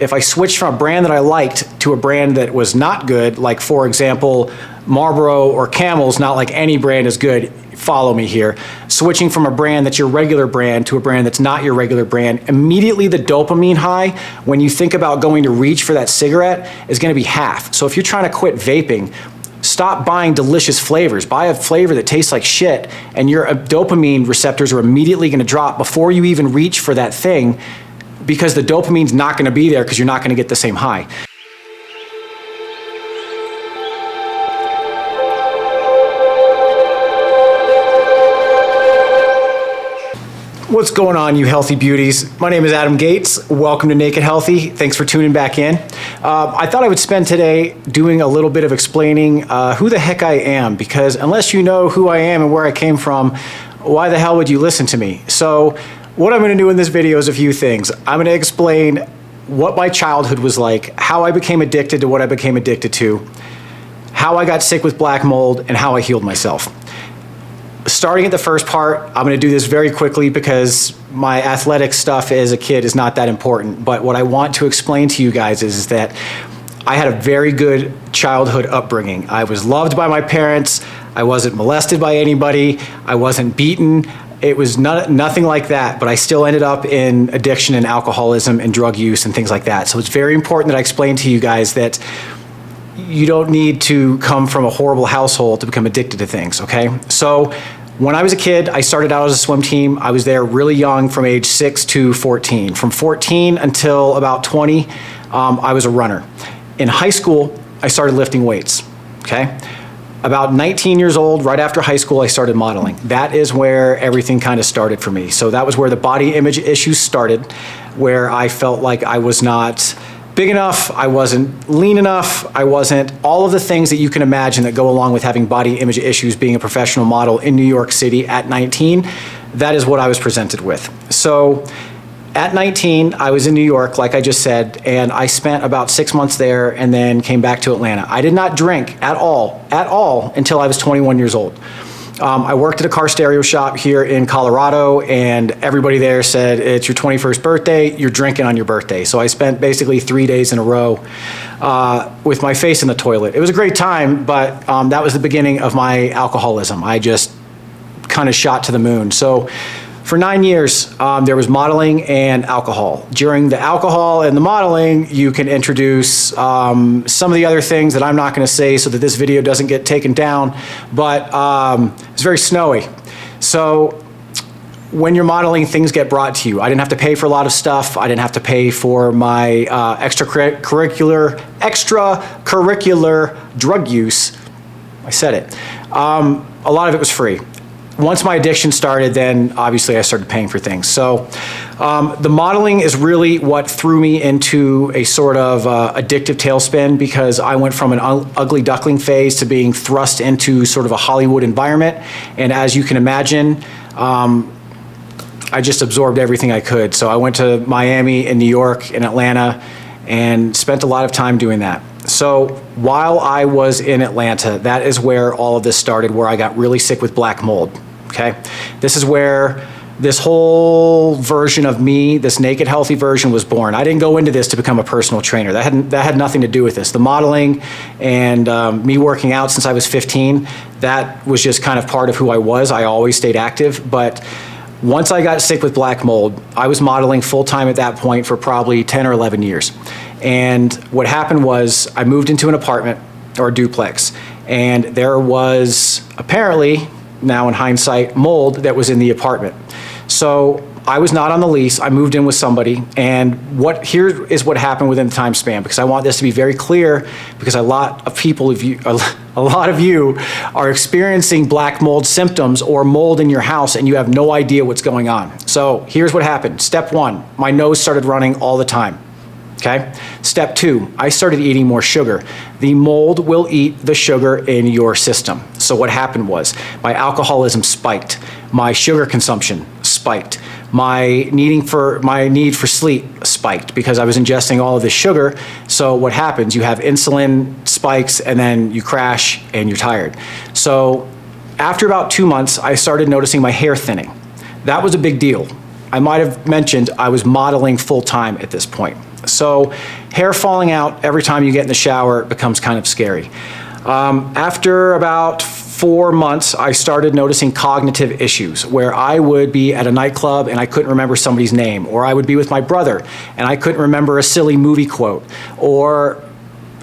if I switched from a brand that I liked to a brand that was not good, like for example, Marlboro or Camel's, not like any brand is good, follow me here. Switching from a brand that's your regular brand to a brand that's not your regular brand, immediately the dopamine high, when you think about going to reach for that cigarette, is gonna be half. So if you're trying to quit vaping, stop buying delicious flavors. Buy a flavor that tastes like shit, and your dopamine receptors are immediately gonna drop before you even reach for that thing, because the dopamine's not gonna be there because you're not gonna get the same high. What's going on, you healthy beauties? My name is Adam Gates. Welcome to Naked Healthy. Thanks for tuning back in. I thought I would spend today doing a little bit of explaining who the heck I am, because unless you know who I am and where I came from, why the hell would you listen to me? So what I'm gonna do in this video is a few things. I'm gonna explain what my childhood was like, how I became addicted to what I became addicted to, how I got sick with black mold, and how I healed myself. Starting at the first part, I'm gonna do this very quickly because my athletic stuff as a kid is not that important, but what I want to explain to you guys is that I had a very good childhood upbringing. I was loved by my parents, I wasn't molested by anybody, I wasn't beaten, it was nothing like that, but I still ended up in addiction and alcoholism and drug use and things like that. So it's very important that I explain to you guys that you don't need to come from a horrible household to become addicted to things, okay? So when I was a kid, I started out as a swim team. I was there really young from age 6 to 14. From 14 until about 20, I was a runner. In high school, I started lifting weights, okay? About 19 years old, right after high school, I started modeling. That is where everything kind of started for me. So that was where the body image issues started, where I felt like I was not big enough, I wasn't lean enough, I wasn't all of the things that you can imagine that go along with having body image issues, being a professional model in New York City at 19. That is what I was presented with. So at 19, I was in New York, like I just said, and I spent about 6 months there and then came back to Atlanta. I did not drink at all, until I was 21 years old. I worked at a car stereo shop here in Colorado, and everybody there said, it's your 21st birthday, you're drinking on your birthday. So I spent basically 3 days in a row with my face in the toilet. It was a great time, but that was the beginning of my alcoholism. I just kind of shot to the moon. So for 9 years, there was modeling and alcohol. During the alcohol and the modeling, you can introduce some of the other things that I'm not gonna say so that this video doesn't get taken down, but it's very snowy. So when you're modeling, things get brought to you. I didn't have to pay for a lot of stuff. I didn't have to pay for my extracurricular drug use. I said it. A lot of it was free. Once my addiction started, then obviously I started paying for things. So the modeling is really what threw me into a sort of addictive tailspin, because I went from an ugly duckling phase to being thrust into sort of a Hollywood environment. And as you can imagine, I just absorbed everything I could. So I went to Miami and New York and Atlanta and spent a lot of time doing that. So while I was in Atlanta, that is where all of this started, where I got really sick with black mold, okay? This is where this whole version of me, this naked healthy version, was born. I didn't go into this to become a personal trainer. That had nothing to do with this. The modeling and me working out since I was 15, that was just kind of part of who I was. I always stayed active, but once I got sick with black mold, I was modeling full-time at that point for probably 10 or 11 years. And what happened was I moved into an apartment or a duplex, and there was apparently, now in hindsight, mold that was in the apartment. So I was not on the lease. I moved in with somebody, and here is what happened within the time span, because I want this to be very clear, because a lot of you are experiencing black mold symptoms or mold in your house and you have no idea what's going on. So here's what happened. Step 1, my nose started running all the time. Okay. Step 2, I started eating more sugar. The mold will eat the sugar in your system. So what happened was my alcoholism spiked, my sugar consumption spiked, my need for sleep spiked, because I was ingesting all of this sugar. So what happens? You have insulin spikes, and then you crash and you're tired. So after about 2 months, I started noticing my hair thinning. That was a big deal. I might have mentioned I was modeling full time at this point. So hair falling out every time you get in the shower becomes kind of scary. After about 4 months, I started noticing cognitive issues where I would be at a nightclub and I couldn't remember somebody's name, or I would be with my brother and I couldn't remember a silly movie quote, or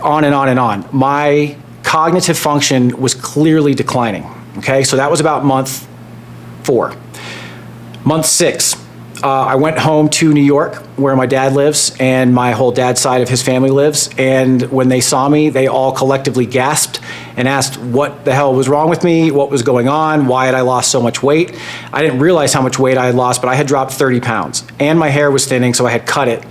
on and on and on. My cognitive function was clearly declining. Okay, so that was about month 4. Month 6, I went home to New York where my dad lives and my whole dad's side of his family lives, and when they saw me, they all collectively gasped and asked what the hell was wrong with me, what was going on, why had I lost so much weight. I didn't realize how much weight I had lost, but I had dropped 30 pounds and my hair was thinning, so I had cut it,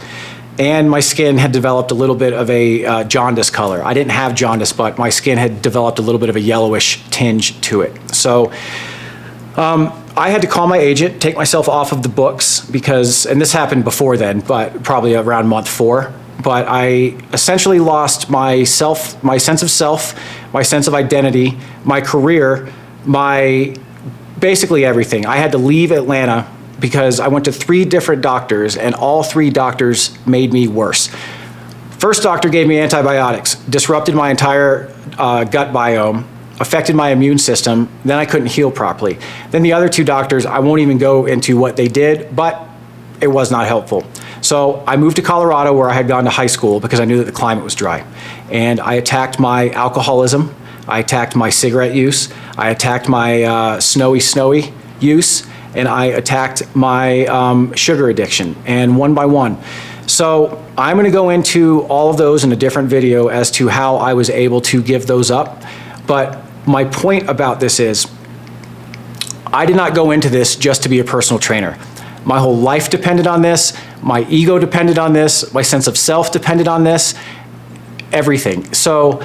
and my skin had developed a little bit of a jaundice color. I didn't have jaundice, but my skin had developed a little bit of a yellowish tinge to it. So I had to call my agent, take myself off of the books because, and this happened before then, but probably around month 4, but I essentially lost my sense of self, my sense of identity, my career, basically everything. I had to leave Atlanta because I went to 3 different doctors and all 3 doctors made me worse. First doctor gave me antibiotics, disrupted my entire gut biome, affected my immune system, then I couldn't heal properly. Then the other 2 doctors, I won't even go into what they did, but it was not helpful. So I moved to Colorado where I had gone to high school because I knew that the climate was dry. And I attacked my alcoholism, I attacked my cigarette use, I attacked my snowy use, and I attacked my sugar addiction, and one by one. So I'm gonna go into all of those in a different video as to how I was able to give those up. But my point about this is, I did not go into this just to be a personal trainer. My whole life depended on this, my ego depended on this, my sense of self depended on this, everything. So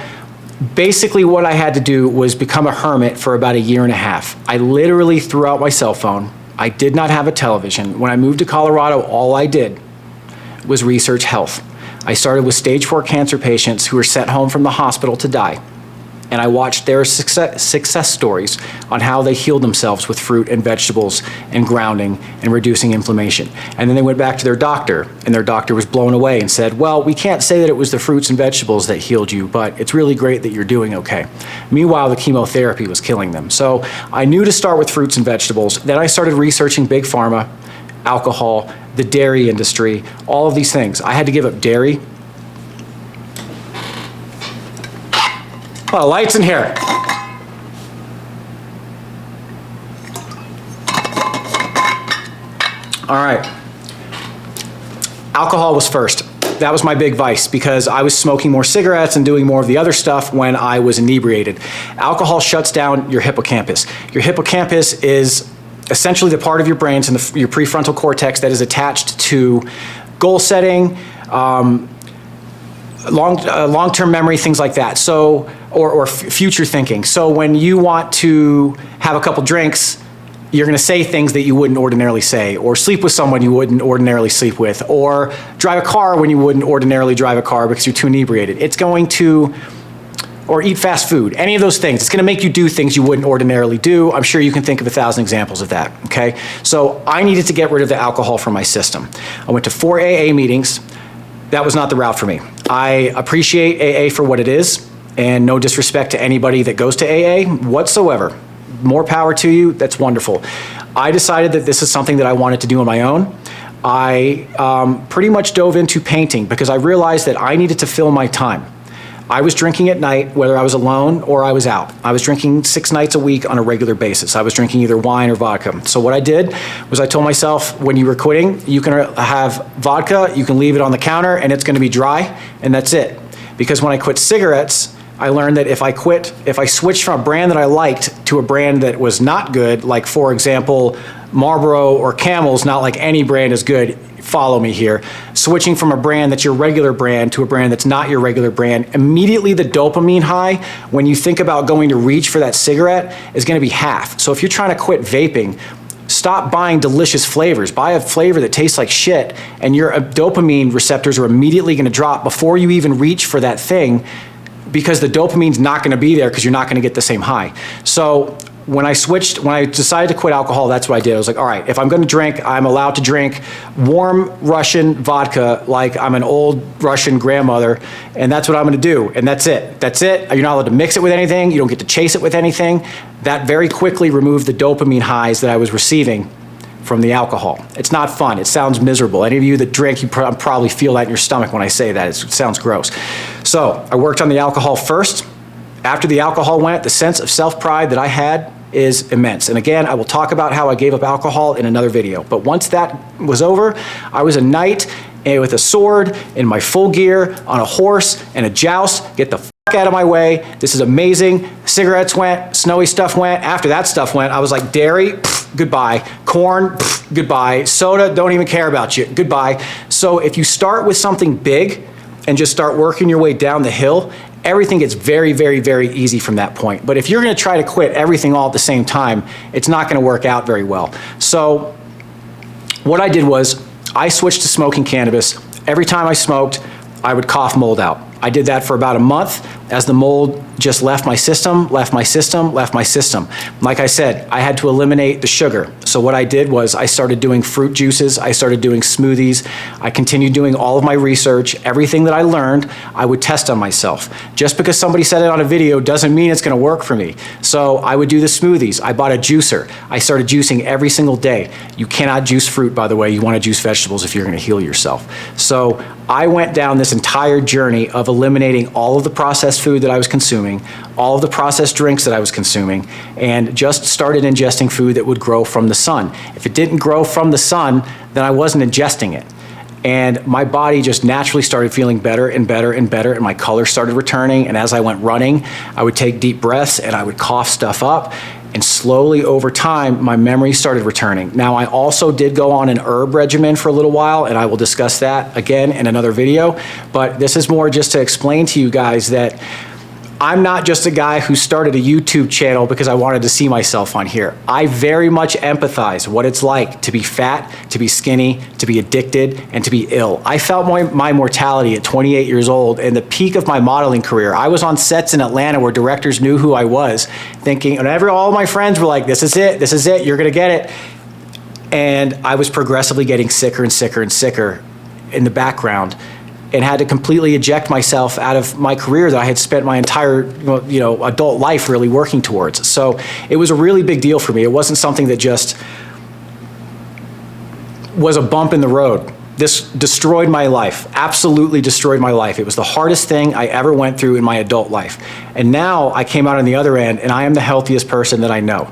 basically what I had to do was become a hermit for about 1.5 years. I literally threw out my cell phone. I did not have a television. When I moved to Colorado, all I did was research health. I started with stage 4 cancer patients who were sent home from the hospital to die. And I watched their success stories on how they healed themselves with fruit and vegetables and grounding and reducing inflammation. And then they went back to their doctor, and their doctor was blown away and said, well, we can't say that it was the fruits and vegetables that healed you, but it's really great that you're doing okay. Meanwhile, the chemotherapy was killing them. So I knew to start with fruits and vegetables. Then I started researching big pharma, alcohol, the dairy industry, all of these things. I had to give up dairy. Oh, lights in here. All right. Alcohol was first. That was my big vice because I was smoking more cigarettes and doing more of the other stuff when I was inebriated. Alcohol shuts down your hippocampus. Your hippocampus is essentially the part of your brain, and your prefrontal cortex that is attached to goal setting, long-term memory, things like that. So, or future thinking. So when you want to have a couple drinks, you're gonna say things that you wouldn't ordinarily say, or sleep with someone you wouldn't ordinarily sleep with, or drive a car when you wouldn't ordinarily drive a car because you're too inebriated. It's going to, or eat fast food, any of those things. It's gonna make you do things you wouldn't ordinarily do. I'm sure you can think of 1,000 examples of that, okay? So I needed to get rid of the alcohol from my system. I went to 4 AA meetings. That was not the route for me. I appreciate AA for what it is, and no disrespect to anybody that goes to AA whatsoever. More power to you, that's wonderful. I decided that this is something that I wanted to do on my own. I pretty much dove into painting because I realized that I needed to fill my time. I was drinking at night, whether I was alone or I was out. I was drinking 6 nights a week on a regular basis. I was drinking either wine or vodka. So what I did was I told myself, when you were quitting, you can have vodka, you can leave it on the counter, and it's gonna be dry, and that's it. Because when I quit cigarettes, I learned that if I switched from a brand that I liked to a brand that was not good, like for example, Marlboro or Camel's, not like any brand is good, follow me here, switching from a brand that's your regular brand to a brand that's not your regular brand, immediately the dopamine high, when you think about going to reach for that cigarette, is gonna be half. So if you're trying to quit vaping, stop buying delicious flavors. Buy a flavor that tastes like shit, and your dopamine receptors are immediately gonna drop before you even reach for that thing, because the dopamine's not gonna be there because you're not gonna get the same high. So when I decided to quit alcohol, that's what I did. I was like, all right, if I'm going to drink, I'm allowed to drink warm Russian vodka like I'm an old Russian grandmother, and that's what I'm going to do, and that's it. That's it. You're not allowed to mix it with anything. You don't get to chase it with anything. That very quickly removed the dopamine highs that I was receiving from the alcohol. It's not fun. It sounds miserable. Any of you that drink, you probably feel that in your stomach when I say that. It sounds gross. So I worked on the alcohol first. After the alcohol went, the sense of self-pride that I had is immense. And again, I will talk about how I gave up alcohol in another video. But once that was over, I was a knight with a sword in my full gear on a horse and a joust. Get the fuck out of my way. This is amazing. Cigarettes went, snowy stuff went. After that stuff went, I was like, dairy, goodbye. Corn, goodbye. Soda, don't even care about you, goodbye. So if you start with something big and just start working your way down the hill, everything gets very, very, very easy from that point. But if you're gonna try to quit everything all at the same time, it's not gonna work out very well. So what I did was I switched to smoking cannabis. Every time I smoked, I would cough mold out. I did that for about a month as the mold just left my system, left my system, left my system. Like I said, I had to eliminate the sugar. So what I did was I started doing fruit juices, I started doing smoothies, I continued doing all of my research. Everything that I learned, I would test on myself. Just because somebody said it on a video doesn't mean it's gonna work for me. So I would do the smoothies. I bought a juicer. I started juicing every single day. You cannot juice fruit, by the way. You wanna juice vegetables if you're gonna heal yourself. So I went down this entire journey of eliminating all of the processed food that I was consuming, all of the processed drinks that I was consuming, and just started ingesting food that would grow from the sun. If it didn't grow from the sun, then I wasn't ingesting it. And my body just naturally started feeling better and better and better, and my color started returning. And as I went running, I would take deep breaths and I would cough stuff up. And slowly over time, my memory started returning. Now, I also did go on an herb regimen for a little while, and I will discuss that again in another video. But this is more just to explain to you guys that I'm not just a guy who started a YouTube channel because I wanted to see myself on here. I very much empathize what it's like to be fat, to be skinny, to be addicted, and to be ill. I felt my mortality at 28 years old and the peak of my modeling career. I was on sets in Atlanta where directors knew who I was, thinking, and all my friends were like, this is it, you're gonna get it. And I was progressively getting sicker and sicker and sicker in the background, and had to completely eject myself out of my career that I had spent my entire adult life really working towards. So it was a really big deal for me. It wasn't something that just was a bump in the road. This destroyed my life, absolutely destroyed my life. It was the hardest thing I ever went through in my adult life. And now I came out on the other end and I am the healthiest person that I know.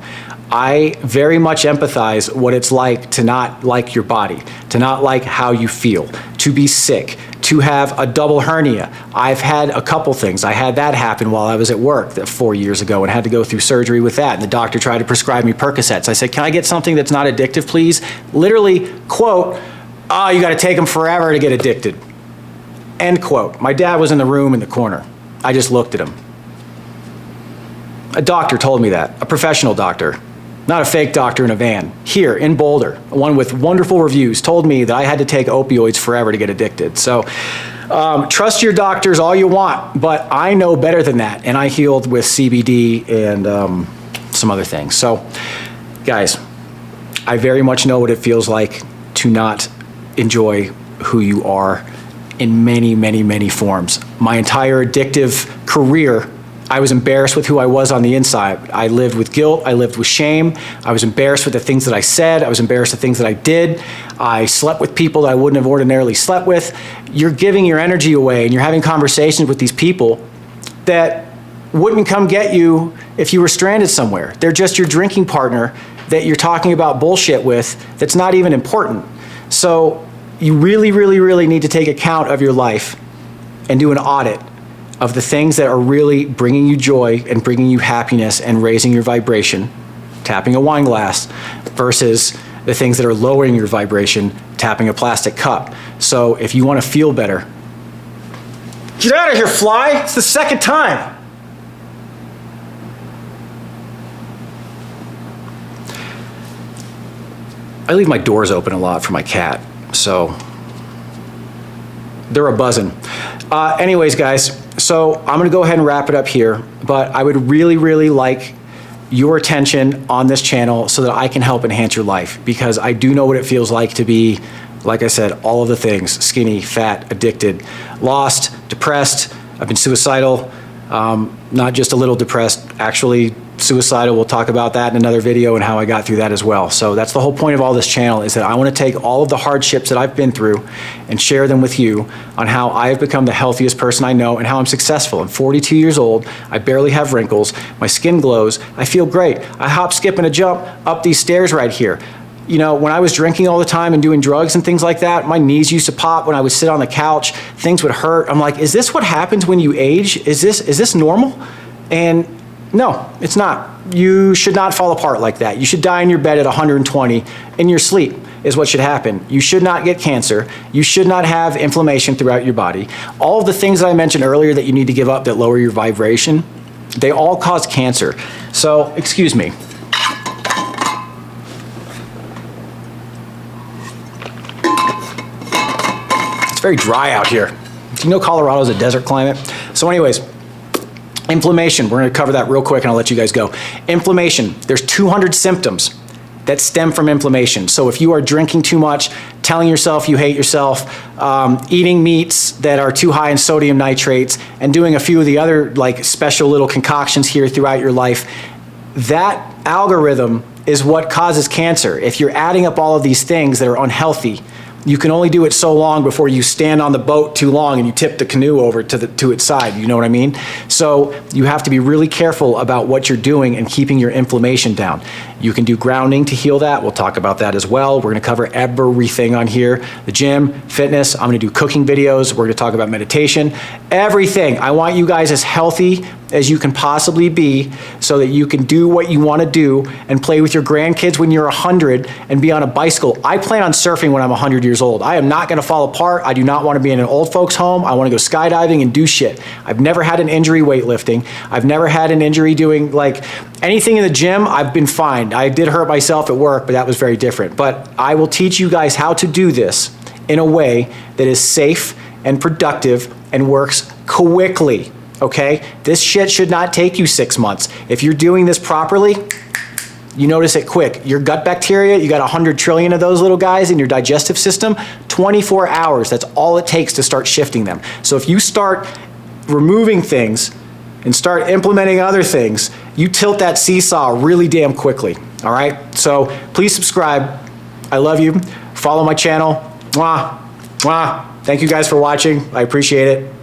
I very much empathize what it's like to not like your body, to not like how you feel, to be sick, to have a double hernia. I've had a couple things. I had that happen while I was at work 4 years ago and had to go through surgery with that. And the doctor tried to prescribe me Percocets. I said, can I get something that's not addictive, please? Literally, quote, oh, you gotta take them forever to get addicted. End quote. My dad was in the room in the corner. I just looked at him. A doctor told me that, a professional doctor. Not a fake doctor in a van. Here in Boulder, one with wonderful reviews, told me that I had to take opioids forever to get addicted. So trust your doctors all you want, but I know better than that. And I healed with CBD and some other things. So guys, I very much know what it feels like to not enjoy who you are in many, many, many forms. My entire addictive career, I was embarrassed with who I was on the inside. I lived with guilt, I lived with shame. I was embarrassed with the things that I said. I was embarrassed with things that I did. I slept with people that I wouldn't have ordinarily slept with. You're giving your energy away and you're having conversations with these people that wouldn't come get you if you were stranded somewhere. They're just your drinking partner that you're talking about bullshit with that's not even important. So you really, really, really need to take account of your life and do an audit of the things that are really bringing you joy and bringing you happiness and raising your vibration, tapping a wine glass, versus the things that are lowering your vibration, tapping a plastic cup. So if you want to feel better, get out of here, fly. It's the second time. I leave my doors open a lot for my cat, so they're a buzzing. Anyways, guys, so I'm gonna go ahead and wrap it up here, but I would really, really like your attention on this channel so that I can help enhance your life, because I do know what it feels like to be, like I said, all of the things: skinny, fat, addicted, lost, depressed. I've been suicidal, not just a little depressed, actually suicidal. We'll talk about that in another video and how I got through that as well. So that's the whole point of all this channel, is that I want to take all of the hardships that I've been through and share them with you on how I have become the healthiest person I know and how I'm successful. I'm 42 years old. I barely have wrinkles. My skin glows. I feel great. I hop, skip, and a jump up these stairs right here. You know, when I was drinking all the time and doing drugs and things like that, my knees used to pop when I would sit on the couch. Things would hurt. I'm like, is this what happens when you age? Is this normal? And no, it's not. You should not fall apart like that. You should die in your bed at 120 in your sleep is what should happen. You should not get cancer. You should not have inflammation throughout your body. All of the things that I mentioned earlier that you need to give up that lower your vibration, they all cause cancer. So, excuse me. It's very dry out here. Do you know Colorado's a desert climate? So anyways, inflammation, we're gonna cover that real quick and I'll let you guys go. Inflammation, there's 200 symptoms that stem from inflammation. So if you are drinking too much, telling yourself you hate yourself, eating meats that are too high in sodium nitrates, and doing a few of the other like special little concoctions here throughout your life, that algorithm is what causes cancer. If you're adding up all of these things that are unhealthy, you can only do it so long before you stand on the boat too long and you tip the canoe over to its side, you know what I mean? So you have to be really careful about what you're doing and keeping your inflammation down. You can do grounding to heal that. We'll talk about that as well. We're gonna cover everything on here. The gym, fitness, I'm gonna do cooking videos. We're gonna talk about meditation, everything. I want you guys as healthy as you can possibly be so that you can do what you wanna do and play with your grandkids when you're 100 and be on a bicycle. I plan on surfing when I'm 100 years old. I am not gonna fall apart. I do not wanna be in an old folks home. I wanna go skydiving and do shit. I've never had an injury weightlifting. I've never had an injury doing like anything in the gym. I've been fine. I did hurt myself at work, but that was very different. But I will teach you guys how to do this in a way that is safe and productive and works quickly. Okay? This shit should not take you 6 months. If you're doing this properly, you notice it quick. Your gut bacteria, you got 100 trillion of those little guys in your digestive system, 24 hours, that's all it takes to start shifting them. So if you start removing things and start implementing other things, you tilt that seesaw really damn quickly, all right? So please subscribe. I love you. Follow my channel. Mwah, mwah. Thank you guys for watching. I appreciate it.